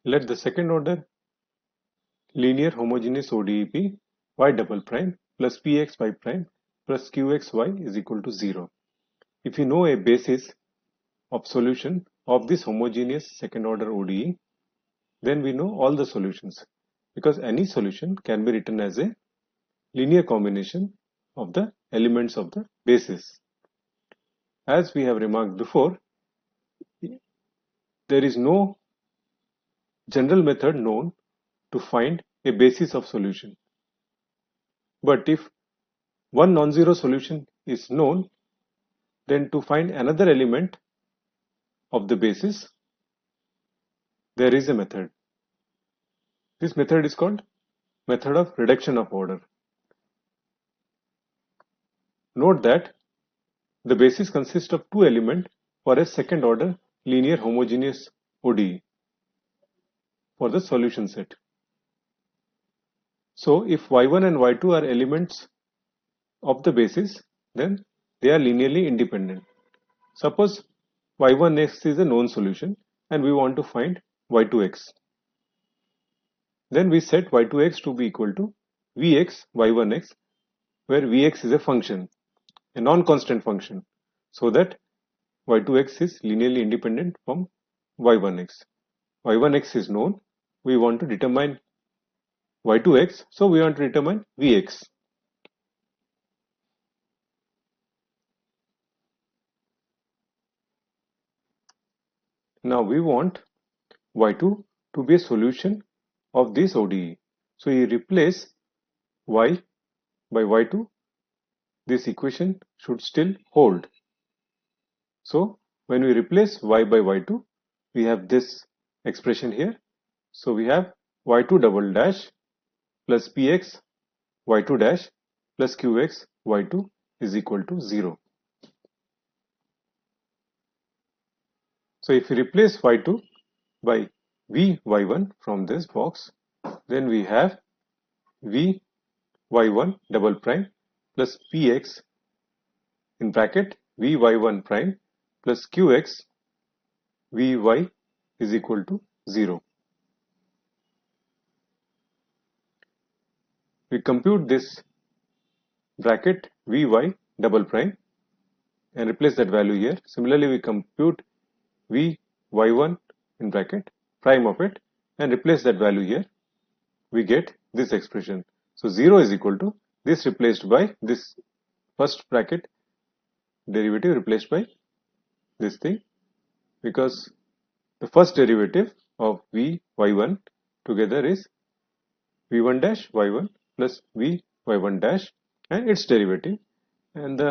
Let the second order linear homogeneous ODE be y double prime plus pxy prime plus qxy is equal to 0. If you know a basis of solution of this homogeneous second order ODE, then we know all the solutions, because any solution can be written as a linear combination of the elements of the basis. As we have remarked before, there is no general method known to find a basis of solution. But if one non-zero solution is known, then to find another element of the basis, there is a method. This method is called method of reduction of order. Note that the basis consists of two elements for a second order linear homogeneous ODE for the solution set. So if y1 and y2 are elements of the basis, then they are linearly independent. Suppose y1x is a known solution and we want to find y2x. Then we set y2x to be equal to vx y1x, where vx is a function, a non-constant function, so that y2x is linearly independent from y1x. y1x is known, we want to determine y2x, so we want to determine vx. Now we want y2 to be a solution of this ODE. So you replace y by y2, this equation should still hold. So when we replace y by y2, we have this expression here. So we have y2 double dash plus px y2 dash plus qx y2 is equal to 0. So if we replace y2 by v y1 from this box, then we have v y1 double prime plus px in bracket v y1 prime plus qx vy is equal to 0. We compute this bracket vy double prime and replace that value here. Similarly, we compute vy1 in bracket prime of it and replace that value here. We get this expression. So 0 is equal to this replaced by this first bracket derivative replaced by this thing, because the first derivative of vy1 together is v1 dash y1 plus vy1 dash and its derivative, and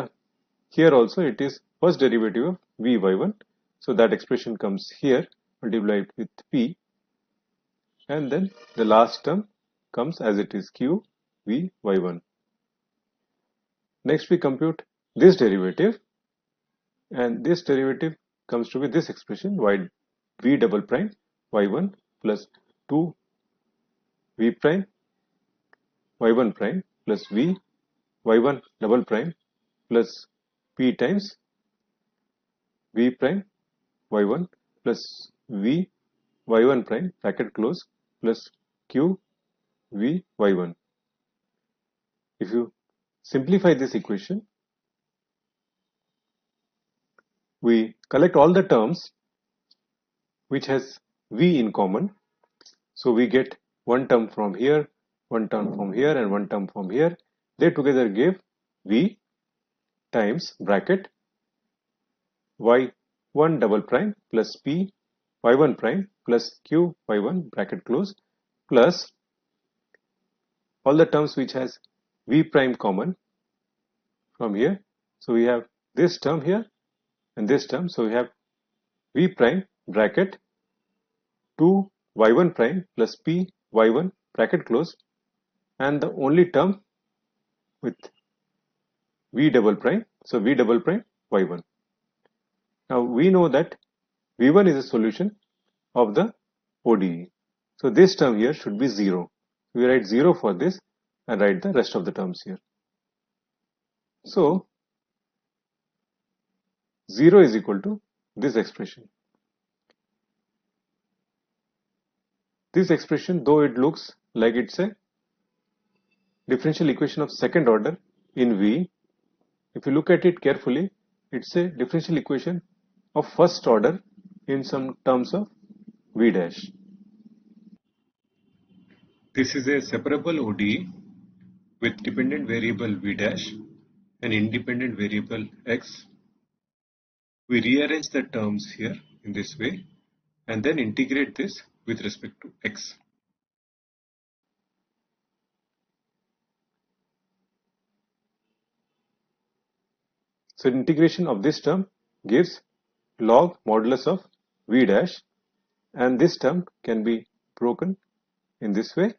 here also it is first derivative of vy1, so that expression comes here multiplied with p, and then the last term comes as it is q vy1. Next we compute this derivative, and this derivative comes to be this expression v double prime y1 plus 2 v prime y1 prime plus v y1 double prime plus p times v prime y1 plus v y1 prime bracket close plus q v y1. If you simplify this equation, we collect all the terms which has v in common. So we get one term from here, one term from here, and one term from here. They together give v times bracket y1 double prime plus p y1 prime plus q y1 bracket close plus all the terms which has v prime common from here. So we have this term here and this term. So we have v prime bracket 2 y1 prime plus p y1 bracket close, and the only term with v double prime, so v double prime y1. Now we know that v1 is a solution of the ODE. So this term here should be 0. We write 0 for this and write the rest of the terms here. So 0 is equal to this expression. This expression, though it looks like it's a differential equation of second order in V, if you look at it carefully, it's a differential equation of first order in some terms of V dash. This is a separable ODE with dependent variable V dash and independent variable X. We rearrange the terms here in this way and then integrate this with respect to X. So integration of this term gives log modulus of V dash, and this term can be broken in this way,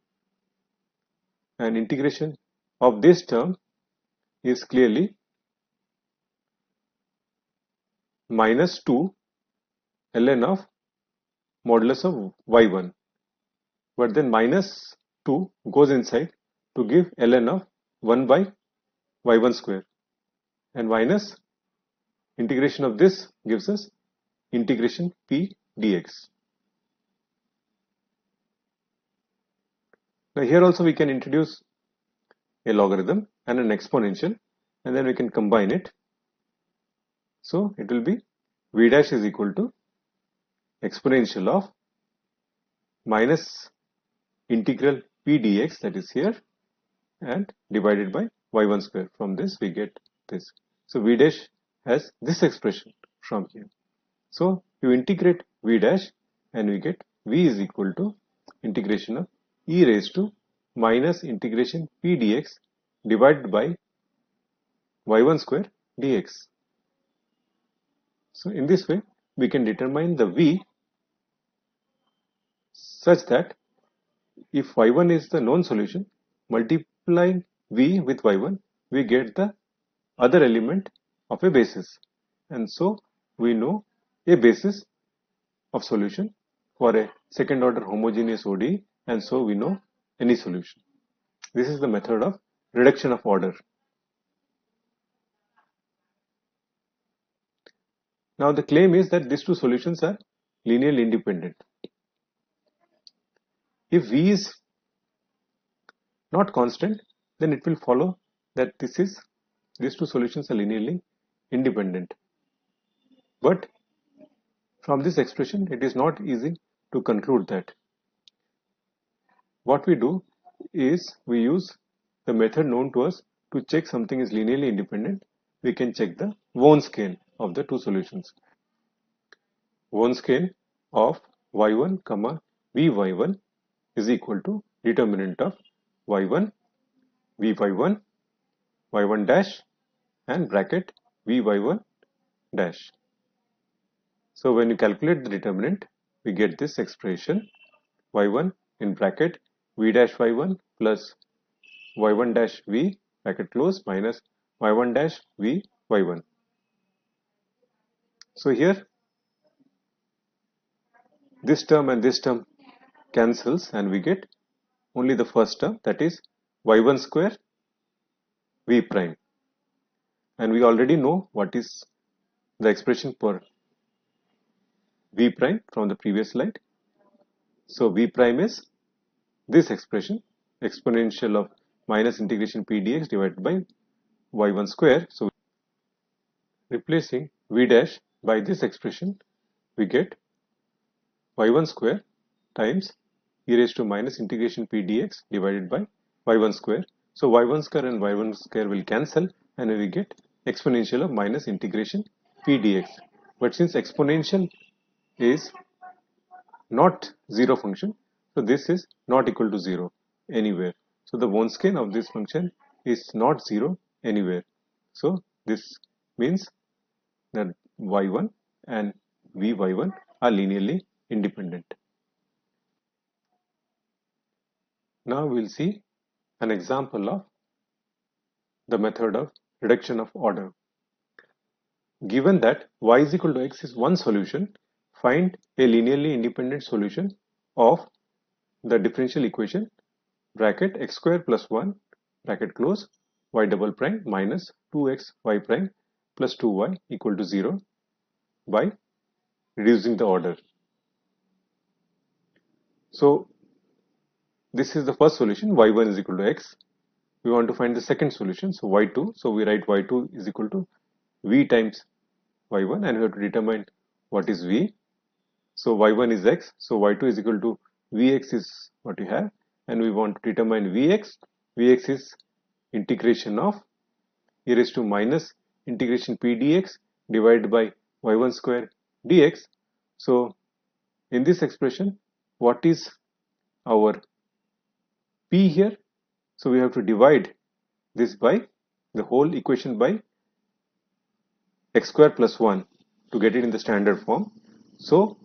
and integration of this term is clearly minus 2 ln of modulus of y1, but then minus 2 goes inside to give ln of 1 by y1 square, and minus integration of this gives us integration p dx. Now here also we can introduce a logarithm and an exponential, and then we can combine it. So it will be v dash is equal to exponential of minus integral p dx, that is here, and divided by y1 square. From this we get this. So v dash has this expression from here. So you integrate v dash and we get v is equal to integration of e raised to minus integration p dx divided by y1 square dx. So in this way we can determine the v such that if y1 is the known solution, multiplying v with y1, we get the other element of a basis, and so we know a basis of solution for a second order homogeneous ODE, and so we know any solution. This is the method of reduction of order. Now the claim is that these two solutions are linearly independent. If v is not constant, then it will follow that these two solutions are linearly independent. But from this expression, it is not easy to conclude that. What we do is we use the method known to us to check something is linearly independent. We can check the Von scale of the two solutions. Von scale of y1 comma vy1 is equal to determinant of y1 vy1 y1 dash and bracket vy1 dash. So when you calculate the determinant, we get this expression y1 in bracket v dash y1 plus y1 dash v bracket close minus y1 dash v y1. So here this term and this term cancels and we get only the first term, that is y1 square v prime, and we already know what is the expression for v prime from the previous slide. So v prime is this expression, exponential of minus integration p dx divided by y1 square. So replacing v dash by this expression, we get y1 square times e raised to minus integration p dx divided by y1 square. So y1 square and y1 square will cancel and we get exponential of minus integration p dx. But since exponential is not zero function, so this is not equal to 0 anywhere. So the Von scale of this function is not 0 anywhere. So this means that y1 and vy1 are linearly independent. Now we will see an example of the method of reduction of order. Given that y is equal to x is one solution, find a linearly independent solution of the differential equation bracket x square plus 1 bracket close y double prime minus 2x y prime plus 2y equal to 0 by reducing the order. So this is the first solution, y1 is equal to x. We want to find the second solution, so y2. So we write y2 is equal to v times y1, and we have to determine what is v. So y1 is x, so y2 is equal to vx is what you have, and we want to determine vx. Vx is integration of e raised to minus integration p dx divided by y1 square dx. So in this expression, what is our p here? So we have to divide this by the whole equation by x square plus 1 to get it in the standard form. So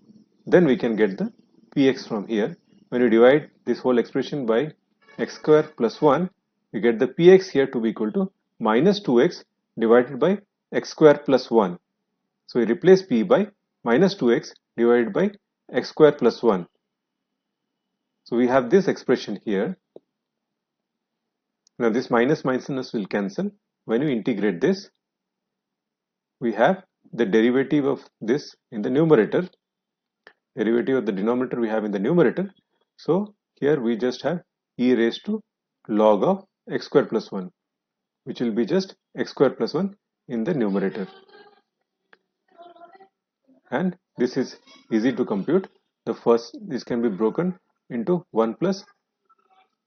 then we can get the px from here. When you divide this whole expression by x square plus 1, you get the px here to be equal to minus 2x divided by x square plus 1. So we replace p by minus 2x divided by x square plus 1. So we have this expression here. Now this minus minus will cancel. When you integrate this, we have the derivative of this in the numerator. Derivative of the denominator we have in the numerator. So here we just have e raised to log of x square plus 1, which will be just x square plus 1 in the numerator. And this is easy to compute. This can be broken into 1 plus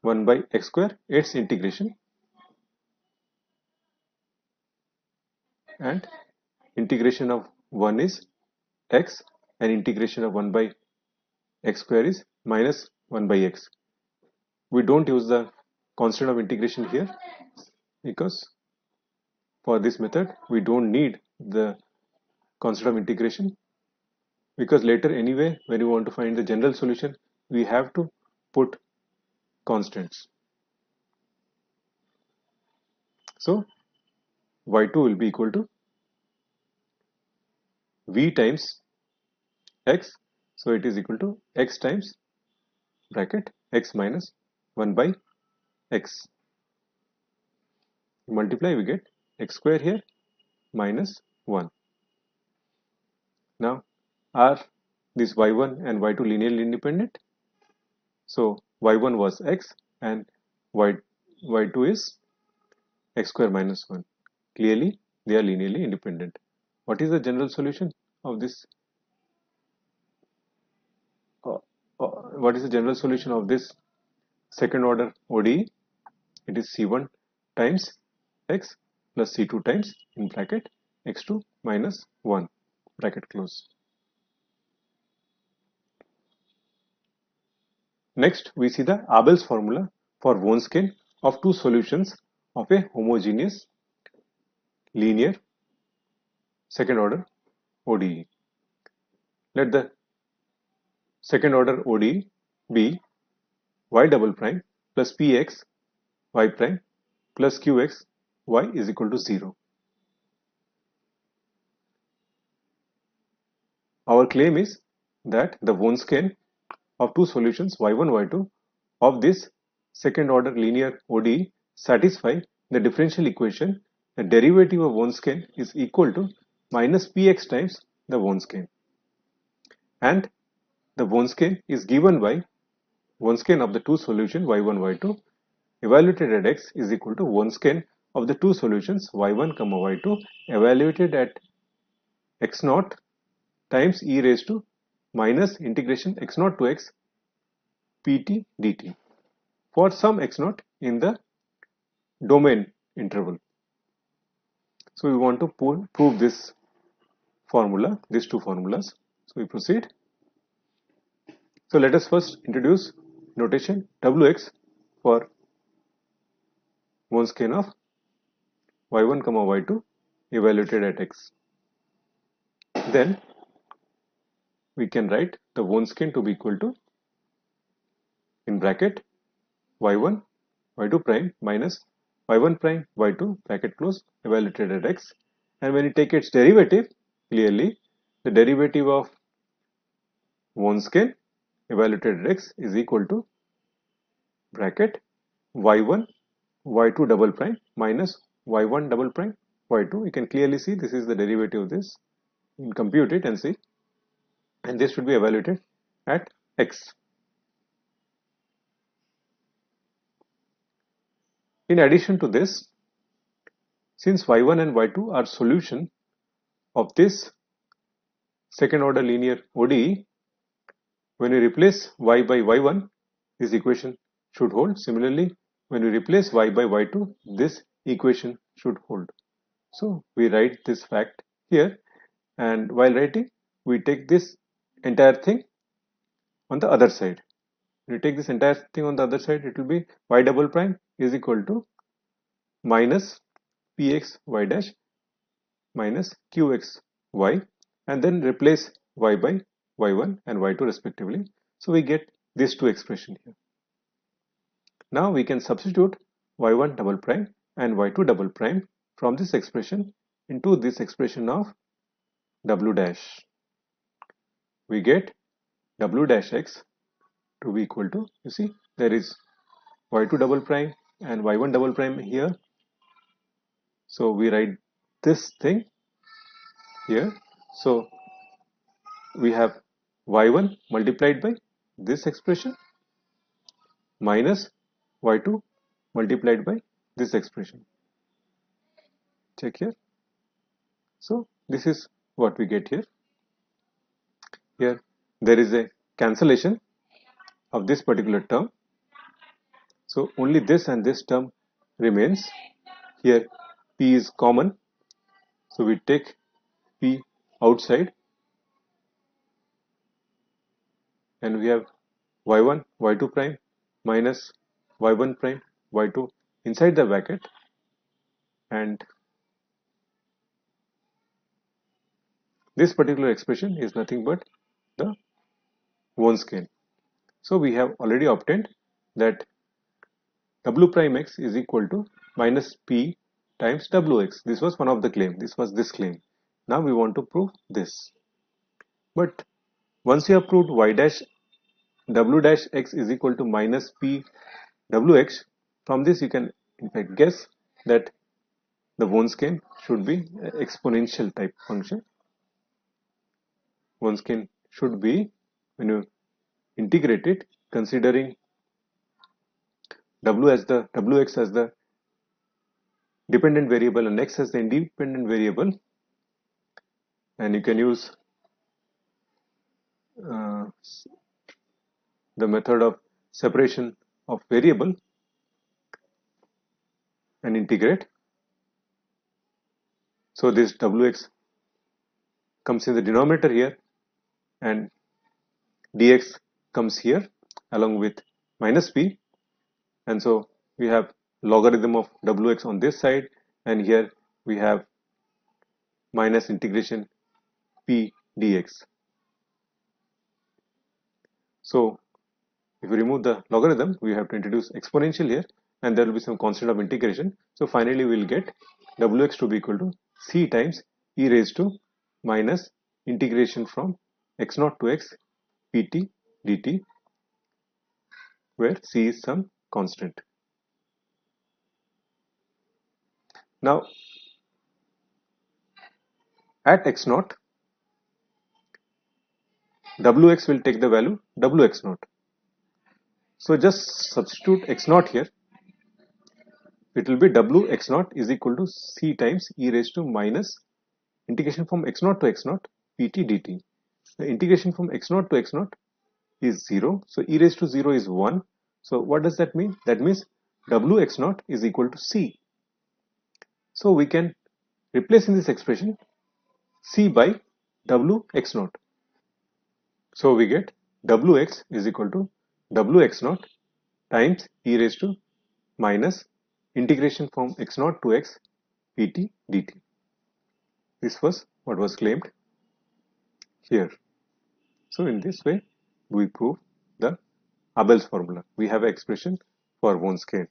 1 by x square, its integration, and integration of 1 is x, and integration of 1 by x square is minus 1 by x. We don't use the constant of integration here because for this method we don't need the constant of integration, because later anyway when you want to find the general solution we have to put constants. So y2 will be equal to v times x, so it is equal to x times bracket x minus 1 by x. Multiply, we get x square here minus 1. Now are this y1 and y2 linearly independent? So y1 was x and y2 is x square minus 1. Clearly they are linearly independent. What is the general solution of this? What is the general solution of this second order ODE? It is c1 times x plus c2 times in bracket x2 minus 1 bracket close. Next we see the Abel's formula for Wronskian of two solutions of a homogeneous linear second order ODE. Let the second order ODE be y double prime plus px y prime plus qx y is equal to 0. Our claim is that the Wronskian of two solutions y1 y2 of this second order linear ODE satisfy the differential equation. The derivative of Wronskian is equal to minus px times the Wronskian, and the Wronskian is given by Wronskian of the two solutions y1 y2 evaluated at x is equal to Wronskian of the two solutions y1 comma y2 evaluated at x naught times e raised to minus integration x naught to x pt dt for some x naught in the domain interval. So we want to prove this formula, these two formulas. So we proceed. So let us first introduce notation wx for Wronskian of y1 comma y2 evaluated at x. Then we can write the Wronskian to be equal to in bracket y1 y2 prime minus y1 prime y2 bracket close evaluated at x, and when you take its derivative, clearly the derivative of Wronskian evaluated at x is equal to bracket y1 y2 double prime minus y1 double prime y2. You can clearly see this is the derivative of this. You can compute it and see, and this should be evaluated at x. In addition to this, since y1 and y2 are solution of this second order linear ODE, when we replace y by y1, this equation should hold. Similarly, when we replace y by y2, this equation should hold. So we write this fact here, and while writing, we take this entire thing on the other side. When we take this entire thing on the other side, it will be y double prime is equal to minus px y dash minus qx y, and then replace y by y1 and y2 respectively. So we get these two expressions here. Now we can substitute y1 double prime and y2 double prime from this expression into this expression of w dash. We get w dash x to be equal to, you see, there is y2 double prime and y1 double prime here. So we write this thing here. So we have y1 multiplied by this expression minus y2 multiplied by this expression. Check here. So this is what we get here. Here there is a cancellation of this particular term. So only this and this term remains. Here p is common. So we take p outside, and we have y1 y2 prime minus y1 prime y2 inside the bracket, and this particular expression is nothing but the Wronskian. So we have already obtained that w prime x is equal to minus p times wx. This was one of the claim. This was this claim. Now we want to prove this. But once you have proved y dash w dash x is equal to minus p wx, from this you can in fact guess that the Wronskian should be an exponential type function. Wronskian should be, when you integrate it, considering wx as the dependent variable and x as the independent variable, and you can use the method of separation of variable and integrate. So this wx comes in the denominator here, and dx comes here along with minus p, and so we have logarithm of wx on this side, and here we have minus integration p dx. So if we remove the logarithm, we have to introduce exponential here, and there will be some constant of integration. So finally we will get wx to be equal to c times e raised to minus integration from x0 to x pt dt, where c is some constant. Now at x0, wx will take the value wx0. So just substitute x0 here. It will be wx0 is equal to c times e raised to minus integration from x0 to x0 pt dt. The integration from x0 to x0 is 0. So e raised to 0 is 1. So what does that mean? That means wx0 is equal to c. So we can replace in this expression c by wx0. So we get wx is equal to wx0 times e raised to minus integration from x0 to x pt dt. This was what was claimed here. So in this way we prove the Abel's formula. We have an expression for Wronskian.